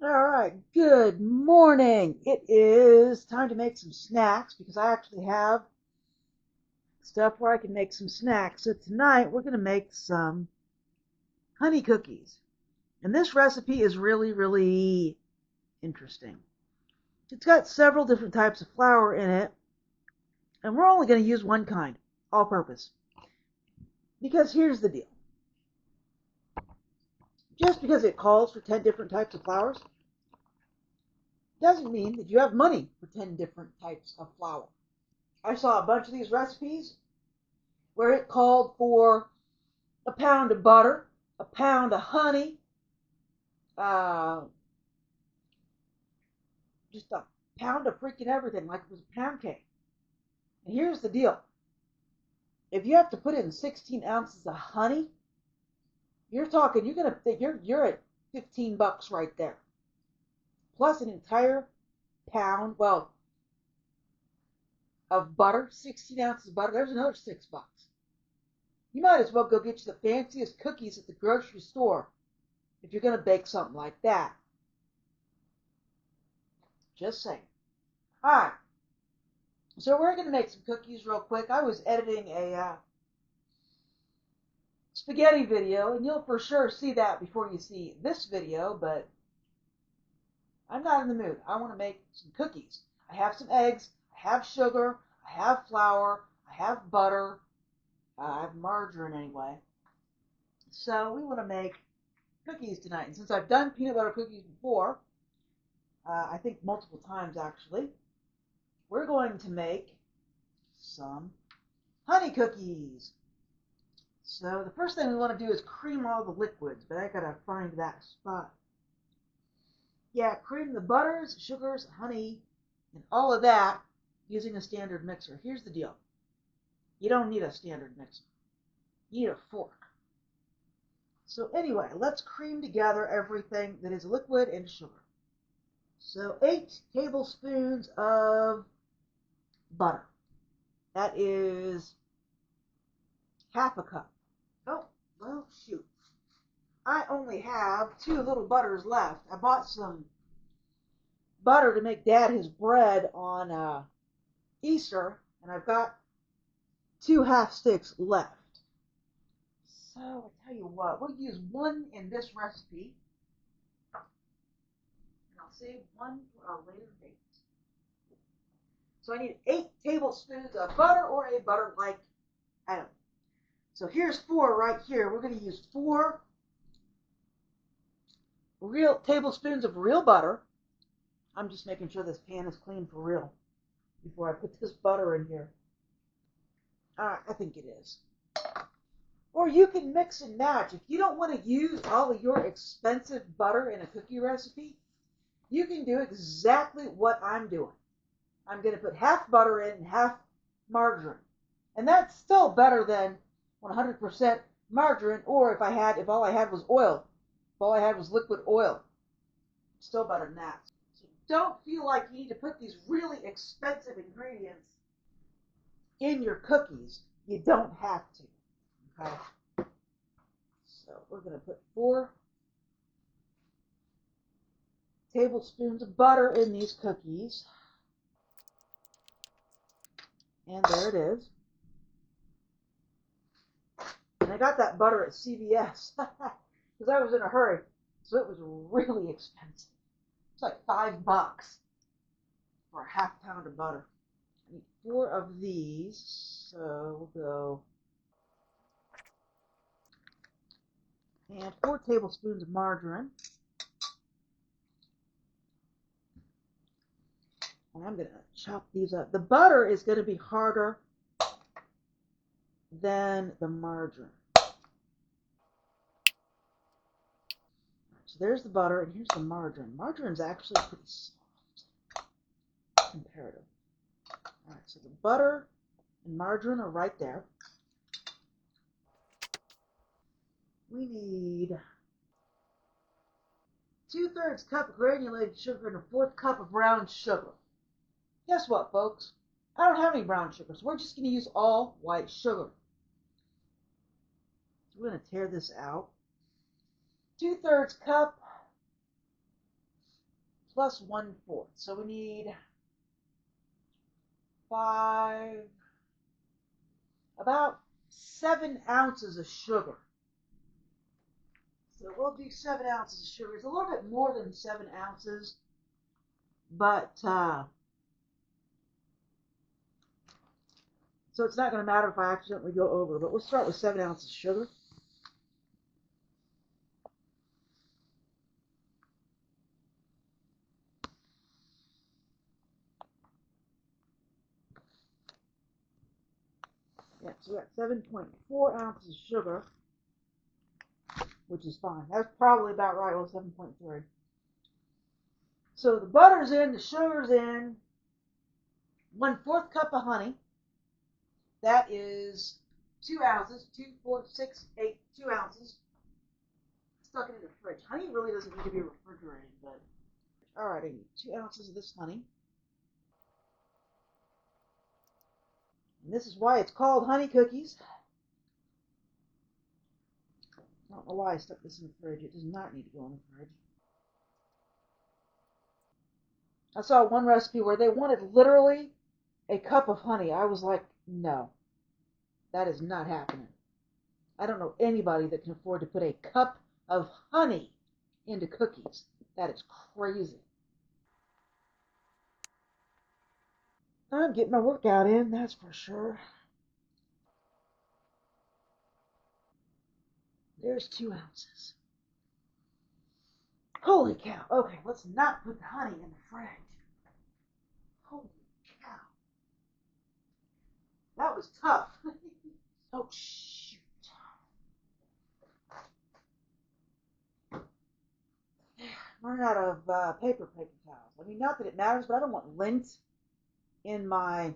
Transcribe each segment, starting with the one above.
All right, good morning. It is time to make some snacks because I actually have stuff where I can make some snacks. So tonight we're going to make some honey cookies. And this recipe is really interesting. It's got several different types of flour in it, and we're only going to use one kind, all purpose. Because here's the deal. Just because it calls for 10 different types of flours doesn't mean that you have money for 10 different types of flour. I saw a bunch of these recipes where it called for a pound of butter, a pound of honey, uh, just a pound of freaking everything, like it was a pound cake. And here's the deal: if you have to put in 16 ounces of honey, you're talking you're at $15 right there, plus an entire pound, of butter, 16 ounces of butter. There's another $6. You might as well go get you the fanciest cookies at the grocery store if you're going to bake something like that. Just saying. All right. So we're going to make some cookies real quick. I was editing a spaghetti video, and you'll for sure see that before you see this video, but I'm not in the mood. I want to make some cookies. I have some eggs, I have sugar, I have flour, I have butter, I have margarine anyway. So we want to make cookies tonight. And since I've done peanut butter cookies before, I think multiple times actually, we're going to make some honey cookies. So the first thing we want to do is cream all the liquids, but I gotta find that spot. Yeah, cream the butters, sugars, honey, and all of that using a standard mixer. Here's the deal. You don't need a standard mixer. You need a fork. So anyway, let's cream together everything that is liquid and sugar. So 8 tablespoons of butter. That is half a cup. Oh, well, shoot. I only have 2 little butters left. I bought some butter to make Dad his bread on Easter, and I've got 2 half sticks left. So I tell you what, we'll use 1 in this recipe, and I'll save 1 for a later date. So I need 8 tablespoons of butter or a butter-like item. So here's 4 right here. We're going to use 4 real tablespoons of real butter. I'm just making sure this pan is clean for real before I put this butter in here. I think it is. Or you can mix and match. If you don't want to use all of your expensive butter in a cookie recipe, you can do exactly what I'm doing. I'm going to put half butter in and half margarine. And that's still better than 100% margarine, or if all I had was oil, if all I had was liquid oil. It's still better than that. So don't feel like you need to put these really expensive ingredients in your cookies. You don't have to. Okay. So we're going to put 4 tablespoons of butter in these cookies. And there it is. And I got that butter at CVS because I was in a hurry. So it was really expensive. It's like $5 for a half pound of butter. I need 4 of these. So we'll go. And 4 tablespoons of margarine. And I'm going to chop these up. The butter is going to be harder than the margarine. So there's the butter, and here's the margarine. Margarine's actually pretty soft, comparative. All right, so the butter and margarine are right there. We need 2/3 cup of granulated sugar and a 1/4 cup of brown sugar. Guess what, folks? I don't have any brown sugar, so we're just going to use all white sugar. So we're going to tear this out. 2/3 cup plus 1/4. So we need 5, about 7 ounces of sugar. So we'll do 7 ounces of sugar. It's a little bit more than 7 ounces, but so it's not going to matter if I accidentally go over. But we'll start with 7 ounces of sugar. Yeah, so we got 7.4 ounces of sugar, which is fine. That's probably about right. Well, 7.3. So the butter's in, the sugar's in, 1/4 cup of honey. That is 2 ounces, 2, 4, 6, 8, 2 ounces. Stuck it in the fridge. Honey really doesn't need to be refrigerated, but all right, I need 2 ounces of this honey. And this is why it's called honey cookies. I don't know why I stuck this in the fridge. It does not need to go in the fridge. I saw one recipe where they wanted literally a cup of honey. I was like, no, that is not happening. I don't know anybody that can afford to put a cup of honey into cookies. That is crazy. I'm getting my workout in, that's for sure. There's 2 ounces. Holy cow. Okay, let's not put the honey in the fridge. Holy cow. That was tough. Oh, shoot. I'm running out of paper towels. I mean, not that it matters, but I don't want lint in my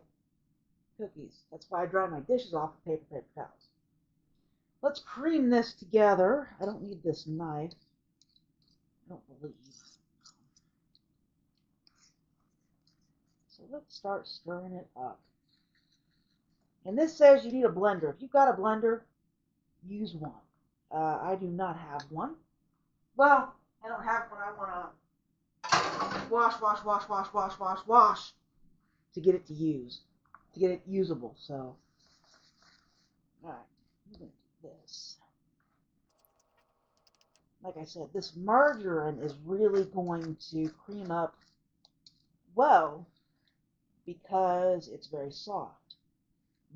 cookies. That's why I dry my dishes off with paper towels. Let's cream this together. I don't need this knife. I don't believe. So let's start stirring it up. And this says you need a blender. If you've got a blender, use one. I do not have one. Well, I don't have one. I want to wash to get it to use, to get it usable. So, all right, I'm going to do this. Like I said, this margarine is really going to cream up well because it's very soft.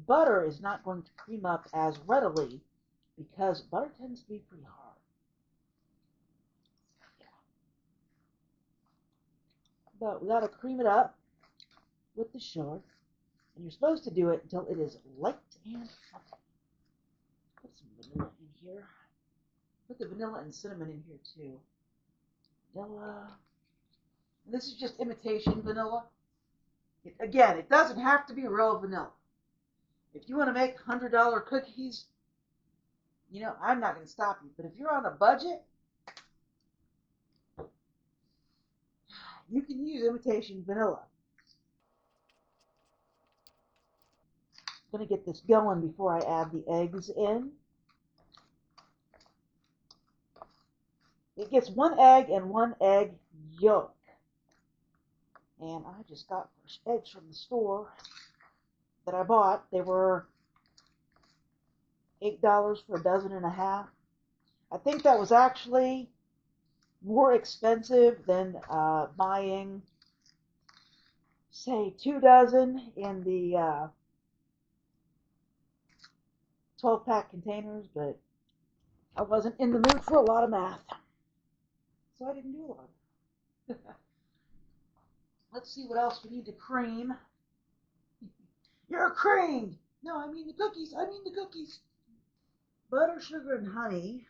Butter is not going to cream up as readily because butter tends to be pretty hard. Yeah. But we got to cream it up with the sugar, and you're supposed to do it until it is light and fluffy. Put some vanilla in here. Put the vanilla and cinnamon in here too. Vanilla. And this is just imitation vanilla. Again, it doesn't have to be real vanilla. If you want to make $100 cookies, you know, I'm not going to stop you. But if you're on a budget, you can use imitation vanilla. I'm going to get this going before I add the eggs in. It gets 1 egg and 1 egg yolk. And I just got fresh eggs from the store that I bought. They were $8 for a dozen and a half. I think that was actually more expensive than buying, say, 2 dozen in the 12-pack containers, but I wasn't in the mood for a lot of math, so I didn't do a lot of it. Let's see what else we need to cream. You're creamed! No, I mean the cookies. I mean the cookies. Butter, sugar, and honey.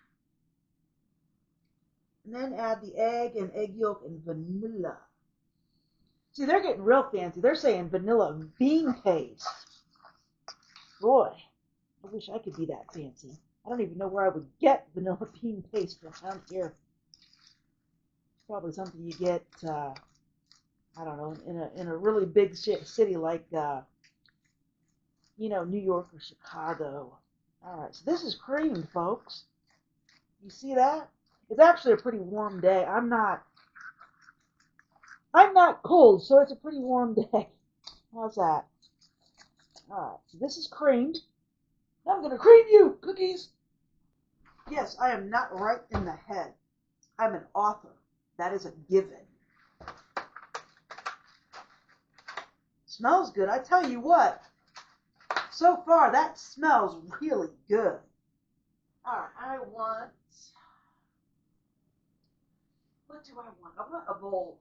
And then add the egg and egg yolk and vanilla. See, they're getting real fancy. They're saying vanilla bean paste. Boy, I wish I could be that fancy. I don't even know where I would get vanilla bean paste around here. It's probably something you get, I don't know, in a really big city like, you know, New York or Chicago. All right, so this is creamed, folks. You see that? It's actually a pretty warm day. I'm not I'm not cold, so it's a pretty warm day. How's that? Alright, so this is creamed. Now I'm going to cream you, cookies. Yes, I am not right in the head. I'm an author. That is a given. Smells good. I tell you what. So far, that smells really good. Alright, I want... What do I want? I want a bowl.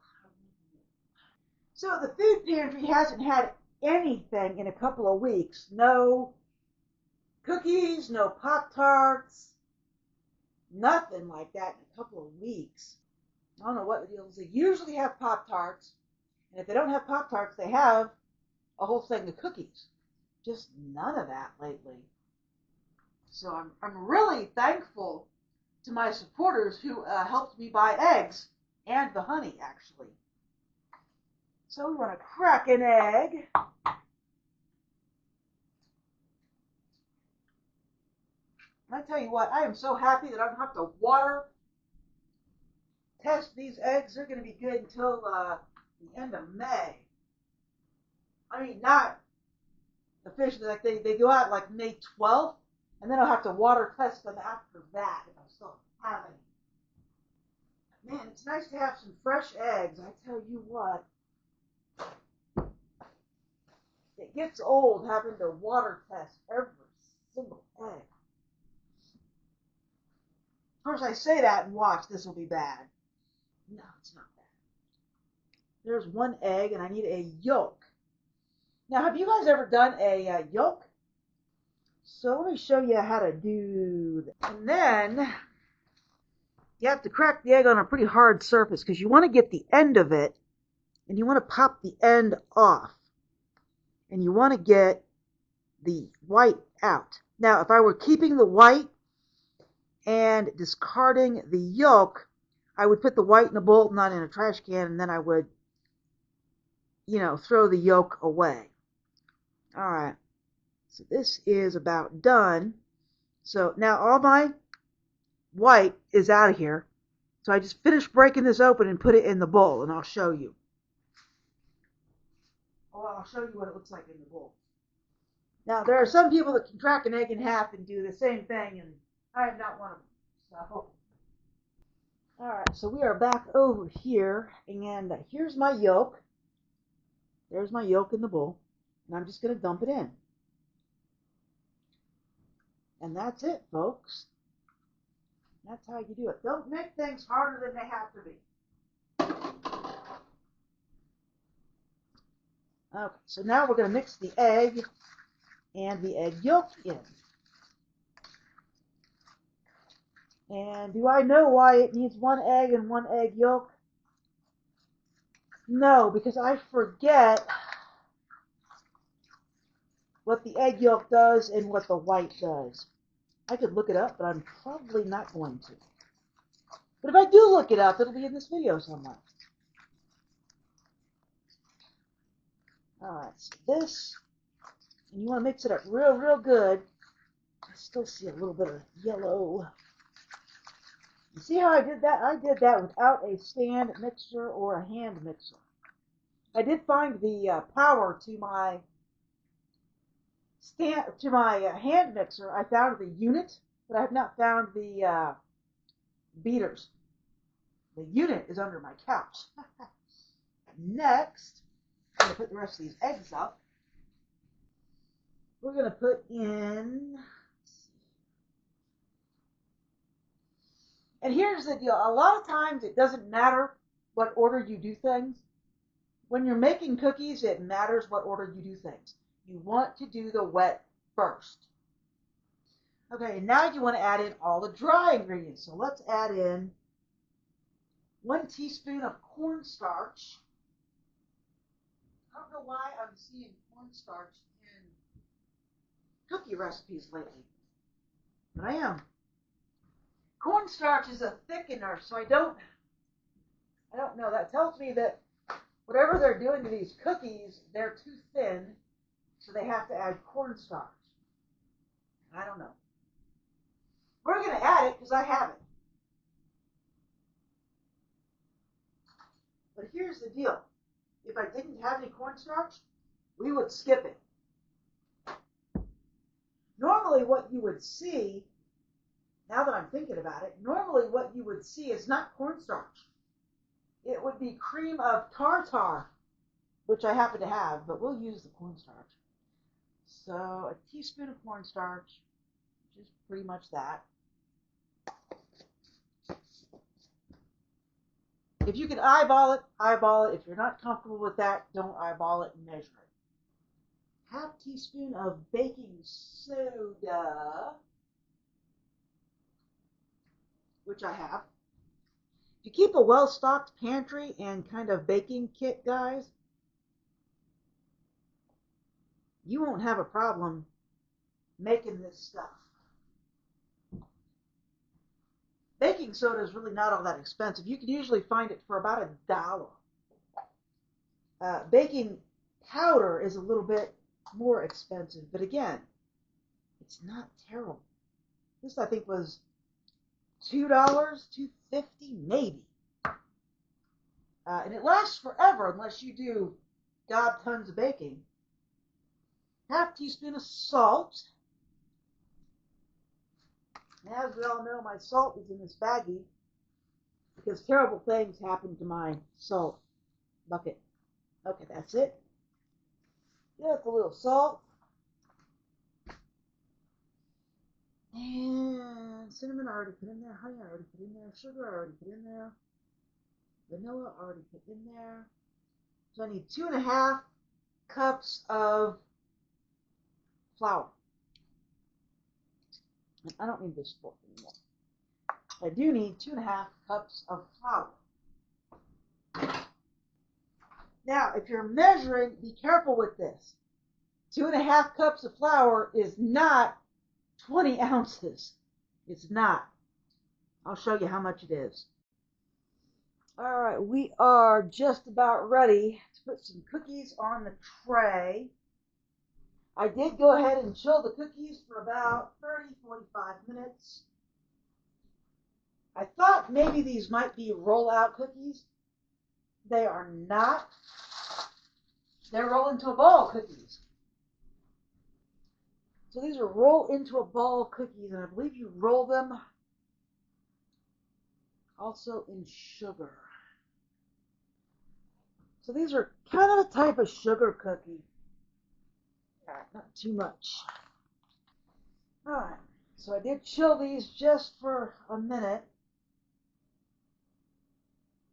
So the food pantry hasn't had anything in a couple of weeks. No cookies, no Pop-Tarts, nothing like that in a couple of weeks. I don't know what the deal is. They usually have Pop-Tarts, and if they don't have Pop-Tarts, they have a whole thing of cookies. Just none of that lately. So I'm really thankful to my supporters who helped me buy eggs and the honey, actually. So we want to crack an egg. And I tell you what, I am so happy that I don't have to water test these eggs. They're going to be good until the end of May. I mean, not officially, like they go out like May 12th, and then I'll have to water test them after that if I still have any. Man, it's nice to have some fresh eggs. I tell you what. It gets old having to water test every single egg. Of course, I say that and watch, this will be bad. No, it's not bad. There's one egg, and I need a yolk. Now, have you guys ever done a yolk? So let me show you how to do that. And then you have to crack the egg on a pretty hard surface because you want to get the end of it, and you want to pop the end off. And you want to get the white out. Now, if I were keeping the white and discarding the yolk, I would put the white in a bowl, not in a trash can, and then I would, throw the yolk away. All right. So this is about done. So now all my white is out of here. So I just finished breaking this open and put it in the bowl, and I'll show you. I'll show you what it looks like in the bowl. Now, there are some people that can crack an egg in half and do the same thing, and I am not one of them. So, all right, so we are back over here, and here's my yolk. There's my yolk in the bowl, and I'm just going to dump it in. And that's it, folks. That's how you do it. Don't make things harder than they have to be. Okay, so now we're going to mix the egg and the egg yolk in. And do I know why it needs one egg and one egg yolk? No, because I forget what the egg yolk does and what the white does. I could look it up, but I'm probably not going to. But if I do look it up, it'll be in this video somewhere. Alright, so this, and you want to mix it up real, real good. I still see a little bit of yellow. You see how I did that? I did that without a stand mixer or a hand mixer. I did find the power to my hand mixer. I found the unit, but I have not found the beaters. The unit is under my couch. Next, I'm going to put the rest of these eggs up. We're going to put in... And here's the deal. A lot of times it doesn't matter what order you do things. When you're making cookies, it matters what order you do things. You want to do the wet first. Okay, and now you want to add in all the dry ingredients. So let's add in 1 teaspoon of cornstarch. I don't know why I'm seeing cornstarch in cookie recipes lately, but I am. Cornstarch is a thickener, so I don't know. That tells me that whatever they're doing to these cookies, they're too thin, so they have to add cornstarch. I don't know. We're going to add it because I have it. But here's the deal. If I didn't have any cornstarch, we would skip it. Normally what you would see, now that I'm thinking about it, normally what you would see is not cornstarch. It would be cream of tartar, which I happen to have, but we'll use the cornstarch. So a teaspoon of cornstarch, which is pretty much that. If you can eyeball it, eyeball it. If you're not comfortable with that, don't eyeball it and measure it. Half teaspoon of baking soda, which I have. If you keep a well-stocked pantry and kind of baking kit, guys, you won't have a problem making this stuff. Baking soda is really not all that expensive. You can usually find it for about $1. Baking powder is a little bit more expensive, but again, it's not terrible. This, I think, was $2, $2.50 maybe. And it lasts forever unless you do gob tons of baking. Half teaspoon of salt. As we all know, my salt is in this baggie because terrible things happened to my salt bucket. Okay, that's it. Just a little salt. And cinnamon I already put in there. Honey I already put in there. Sugar I already put in there. Vanilla I already put in there. So I need 2.5 cups of flour. And I don't need this fork anymore. I do need 2.5 cups of flour. Now, if you're measuring, be careful with this. 2.5 cups of flour is not 20 ounces. It's not. I'll show you how much it is. All right, we are just about ready to put some cookies on the tray. I did go ahead and chill the cookies for about 30-45 minutes. I thought maybe these might be roll-out cookies. They are not. They're roll into a ball cookies. So these are roll into a ball cookies, and I believe you roll them also in sugar. So these are kind of a type of sugar cookie. Not too much. Alright, so I did chill these just for a minute.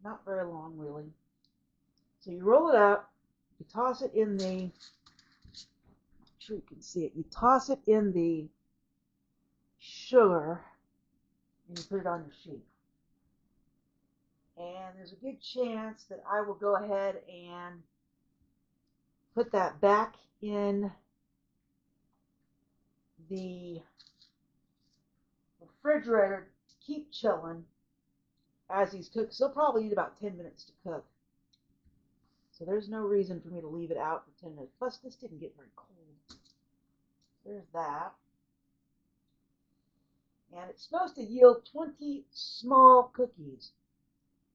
Not very long, really. So you roll it up, you toss it in the, I'm sure you can see it, you toss it in the sugar, and you put it on your sheet. And there's a good chance that I will go ahead and put that back in the refrigerator to keep chilling as these cook. They'll probably need about 10 minutes to cook. So there's no reason for me to leave it out for 10 minutes. Plus, this didn't get very cold. There's that. And it's supposed to yield 20 small cookies.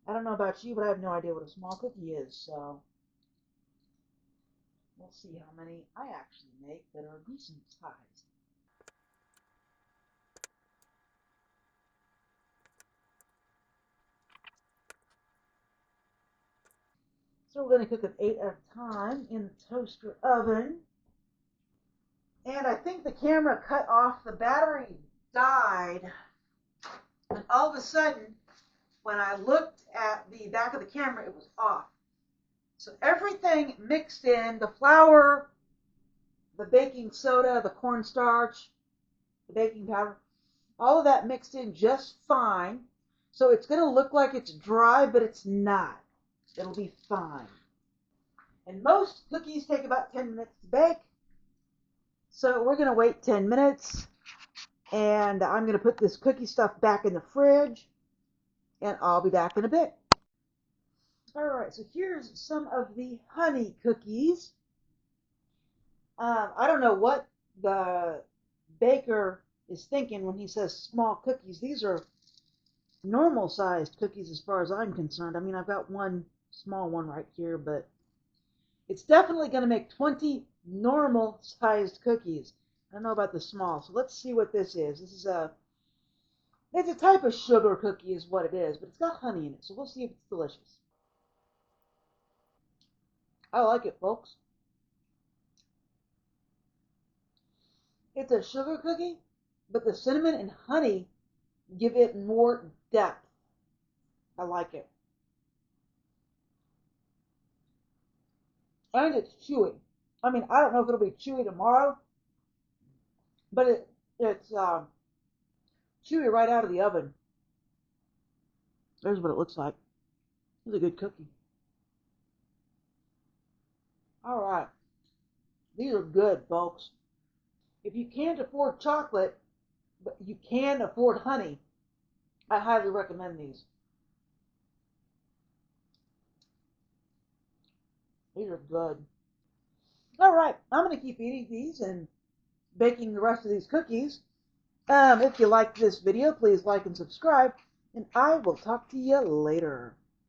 I don't know about you, but I have no idea what a small cookie is, so we'll see how many I actually make that are decent size. So we're going to cook them 8 at a time in the toaster oven. And I think the camera cut off, the battery died, and all of a sudden, when I looked at the back of the camera, it was off. So everything mixed in, the flour, the baking soda, the cornstarch, the baking powder, all of that mixed in just fine. So it's going to look like it's dry, but it's not. It'll be fine. And most cookies take about 10 minutes to bake. So we're going to wait 10 minutes. And I'm going to put this cookie stuff back in the fridge. And I'll be back in a bit. Alright, so here's some of the honey cookies. I don't know what the baker is thinking when he says small cookies. These are normal sized cookies as far as I'm concerned. I mean, I've got one small one right here, but it's definitely going to make 20 normal sized cookies. I don't know about the small, so let's see what this is. It's a type of sugar cookie is what it is, but it's got honey in it, so we'll see if it's delicious. I like it, folks. It's a sugar cookie, but the cinnamon and honey give it more depth. I like it. And it's chewy. I mean, I don't know if it'll be chewy tomorrow, but it's chewy right out of the oven. There's what it looks like. It's a good cookie. All right. These are good, folks. If you can't afford chocolate, but you can afford honey, I highly recommend these. These are good. All right. I'm going to keep eating these and baking the rest of these cookies. If you liked this video, please like and subscribe, and I will talk to you later.